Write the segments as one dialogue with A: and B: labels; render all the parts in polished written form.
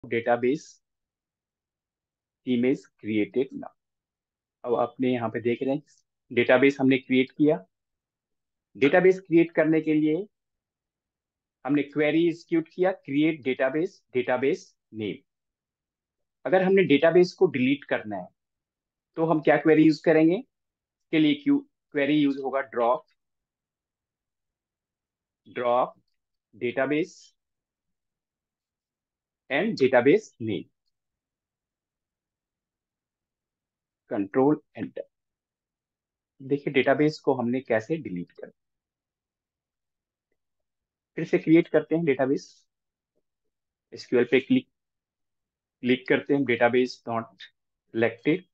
A: Database image created now. अब आपने यहाँ पे देख रहे हैं डेटाबेस हमने क्रिएट किया। डेटाबेस क्रिएट करने के लिए हमने क्वेरी एग्जीक्यूट किया, क्रिएट डेटाबेस, डेटाबेस नेम। अगर हमने डेटाबेस को डिलीट करना है तो हम क्या क्वेरी यूज करेंगे? इसके लिए क्यू क्वेरी यूज होगा drop, drop database and database name, control enter. देखिए डेटाबेस को हमने कैसे डिलीट कर। फिर से क्रिएट करते हैं डेटाबेस। एसक्यूएल पे क्लिक क्लिक करते हैं, डेटाबेस नॉट सिलेक्टेड।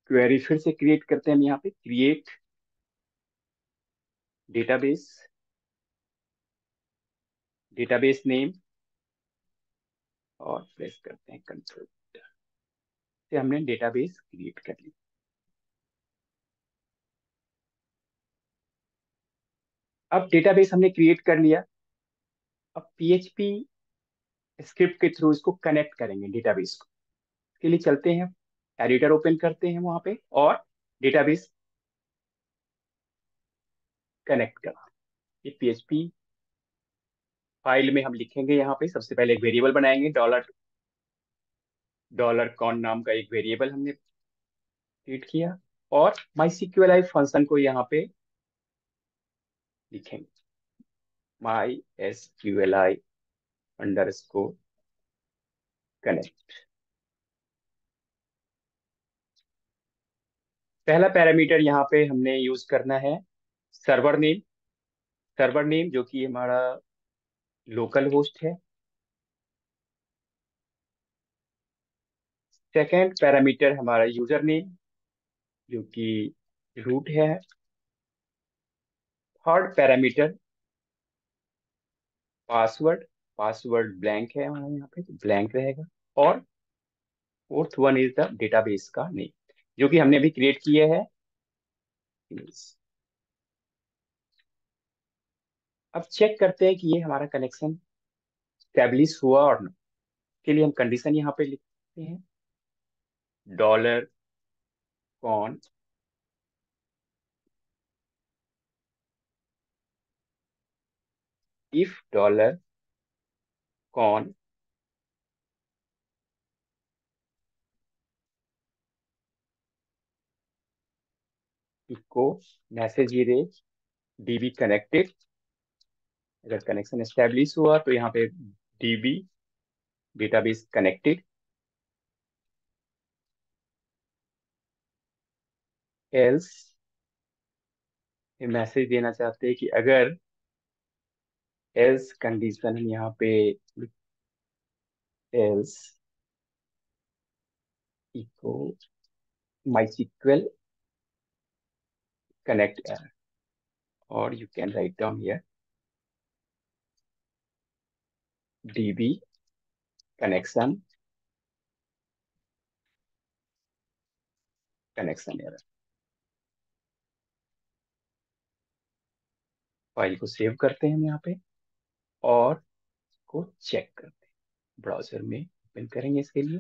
A: क्वेरी फिर से क्रिएट करते हैं हम यहाँ पे, क्रिएट डेटाबेस, डेटाबेस नेम और प्रेस करते हैं कंट्रोल से। हमने डेटाबेस क्रिएट कर लिया। अब डेटाबेस हमने क्रिएट कर लिया। अब पीएचपी स्क्रिप्ट के थ्रू इसको कनेक्ट करेंगे डेटाबेस को। इसके लिए चलते हैं, एडिटर ओपन करते हैं वहां पे और डेटाबेस कनेक्ट करते हैं। ये पीएचपी फाइल में हम लिखेंगे, यहाँ पे सबसे पहले एक वेरिएबल बनाएंगे, डॉलर डॉलर कॉन नाम का एक वेरिएबल हमने क्रिएट किया और माई सीक्वेल फंक्शन को यहाँ पे लिखेंगे, माई एसक्यूएल अंडरस्कोर कनेक्ट। पहला पैरामीटर यहाँ पे हमने यूज करना है सर्वर नेम, सर्वर नेम जो कि हमारा लोकल होस्ट है। सेकेंड पैरामीटर हमारा यूजर नेम जो कि रूट है। Third parameter password, password blank है हमारे यहाँ पे तो ब्लैंक रहेगा। और fourth one is the database का नेम जो कि हमने अभी क्रिएट किए है। अब चेक करते हैं कि ये हमारा कनेक्शन स्टेब्लिश हुआ और नहीं। के लिए हम कंडीशन यहाँ पे लिखते हैं, dollar con if dollar con echo message erase DB connected. अगर कनेक्शन एस्टेब्लिश हुआ तो यहाँ पे DB database connected. Else message देना चाहते हैं कि अगर एल्स कंडीशन हम यहाँ पे else echo my sequel connect error, or you can write down here db connection error। File को सेव करते हैं हम यहाँ पे और को चेक करते हैं, ब्राउजर में ओपन करेंगे इसके लिए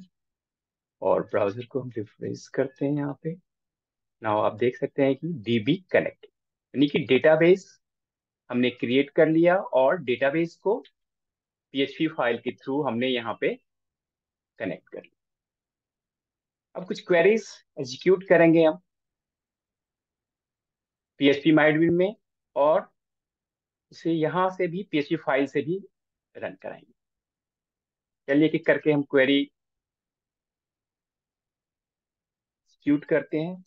A: और ब्राउजर को हम रिफ्रेश करते हैं यहाँ पे। नाउ आप देख सकते हैं कि डीबी कनेक्ट यानी कि डेटाबेस हमने क्रिएट कर लिया और डेटाबेस को पीएचपी फाइल के थ्रू हमने यहाँ पे कनेक्ट कर लिया। अब कुछ क्वेरीज एग्जीक्यूट करेंगे हम पीएचपी माइडविन में और उसे यहाँ से भी पीएचपी फाइल से भी रन कराएंगे। चलिए एक एक करके हम क्वेरी एग्जीक्यूट करते हैं।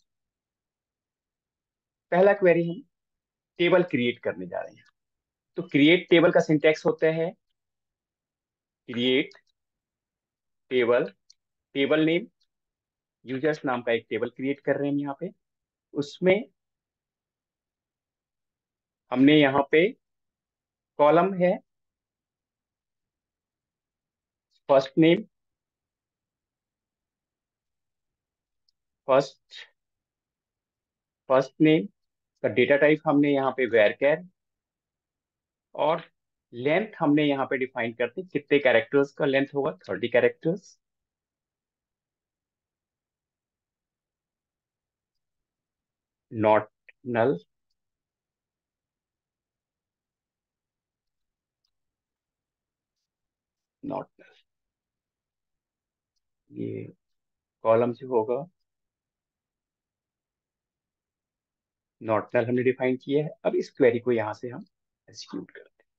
A: पहला क्वेरी हम टेबल क्रिएट करने जा रहे हैं। तो क्रिएट टेबल का सिंटैक्स होता है create table, table name, users नाम का एक टेबल क्रिएट कर रहे हैं हम यहाँ पे। उसमें हमने यहाँ पे कॉलम है first name, first first name का डेटा टाइप हमने यहाँ पे वैरचर और लेंथ हमने यहाँ पे डिफाइन करते हैं, कितने कैरेक्टर्स का लेंथ होगा, 30 characters. Not null, not null, ये कॉलम जो होगा नॉट नल हमने डिफाइन किया है। अब इस क्वेरी को यहाँ से हम एग्जीक्यूट करते हैं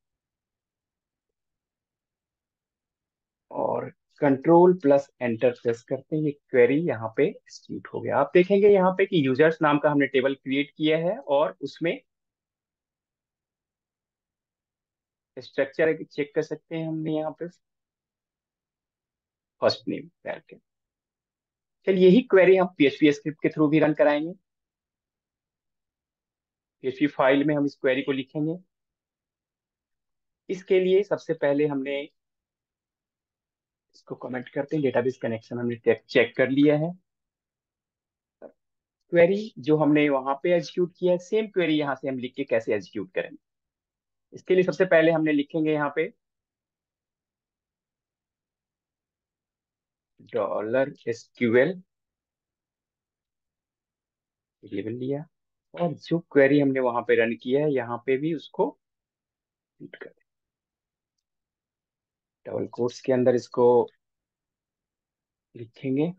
A: और कंट्रोल प्लस एंटर प्रेस करते हैं, ये क्वेरी यहाँ पे एग्जीक्यूट हो गया। आप देखेंगे यहाँ पे कि यूजर्स नाम का हमने टेबल क्रिएट किया है और उसमें स्ट्रक्चर चेक कर सकते हैं हमने यहाँ पे फर्स्ट नेम करके। चलिए यही क्वेरी हम पीएचपी स्क्रिप्ट के थ्रू भी रन कराएंगे। पीएचपी फाइल में हम इस क्वेरी को लिखेंगे। इसके लिए सबसे पहले हमने इसको कमेंट करते हैं, डेटाबेस कनेक्शन हमने चेक कर लिया है। क्वेरी जो हमने वहां पे एग्जीक्यूट किया है, सेम क्वेरी यहाँ से हम लिख के कैसे एग्जीक्यूट करेंगे। इसके लिए सबसे पहले हमने लिखेंगे यहाँ पे $SQL लेवल लिया, और जो क्वेरी हमने वहां पे रन किया है यहाँ पे भी उसको एक्जीक्यूट करें। डबल कोट्स के अंदर इसको लिखेंगे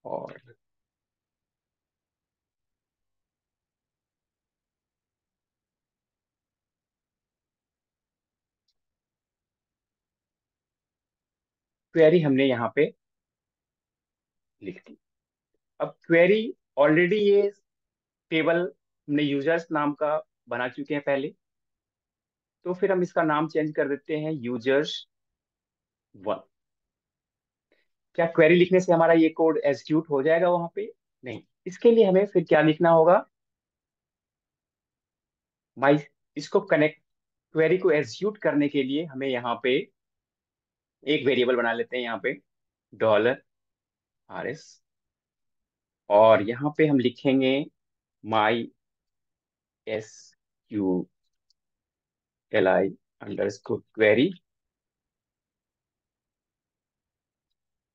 A: और क्वेरी हमने यहाँ पे लिख दी। अब क्वेरी ऑलरेडी ये टेबल हमने यूजर्स नाम का बना चुके हैं पहले, तो फिर हम इसका नाम चेंज कर देते हैं यूजर्स 1। क्या क्वेरी लिखने से हमारा ये कोड एग्जीक्यूट हो जाएगा वहां पे? नहीं। इसके लिए हमें फिर क्या लिखना होगा, माई, इसको कनेक्ट, क्वेरी को एग्जीक्यूट करने के लिए हमें यहाँ पे एक वेरिएबल बना लेते हैं यहाँ पे $RS, और यहाँ पे हम लिखेंगे माई SQLi_query,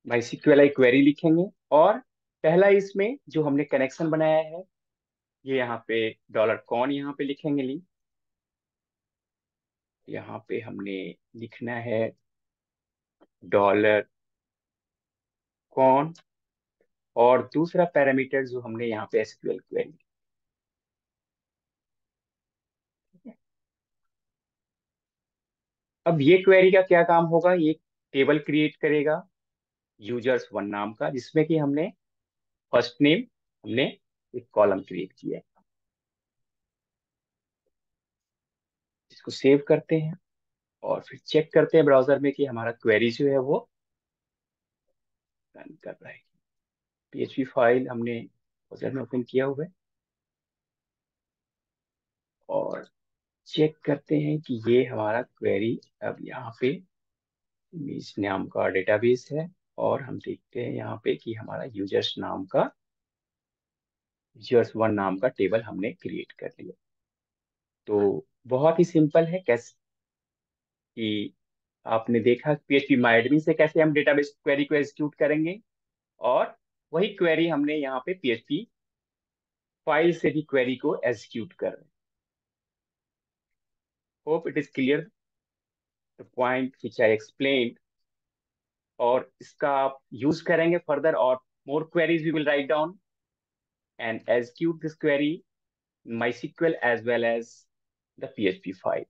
A: माई SQLi क्वेरी लिखेंगे। और पहला इसमें जो हमने कनेक्शन बनाया है, ये यहाँ पे $कॉन यहाँ पे लिखेंगे ली। यहाँ पे हमने लिखना है $कॉन, और दूसरा पैरामीटर जो हमने यहाँ पे एसक्यूएल क्वेरी। अब ये क्वेरी का क्या काम होगा, ये टेबल क्रिएट करेगा यूजर्स 1 नाम का, जिसमें कि हमने फर्स्ट नेम, हमने एक कॉलम क्रिएट किया है। इसको सेव करते हैं और फिर चेक करते हैं ब्राउजर में कि हमारा क्वेरी जो है वो रन कर रहा है। पीएचपी फाइल हमने ब्राउजर में ओपन किया हुआ है और चेक करते हैं कि ये हमारा क्वेरी अब यहाँ पे इस नाम का डेटाबेस है, और हम देखते हैं यहाँ पे कि हमारा यूजर्स 1 नाम का टेबल हमने क्रिएट कर लिया। तो बहुत ही सिंपल है, कैसे कि आपने देखा पीएचपी माई एडमिन से कैसे हम डेटाबेस क्वेरी को एग्जीक्यूट करेंगे, और वही क्वेरी हमने यहाँ पे पीएचपी फाइल से भी क्वेरी को एग्जीक्यूट कर रहे हैं। Hope it is clear the point which I explain, और इसका आप यूज करेंगे फर्दर, और more queries we will write down and execute this query in MySQL as well as the PHP file.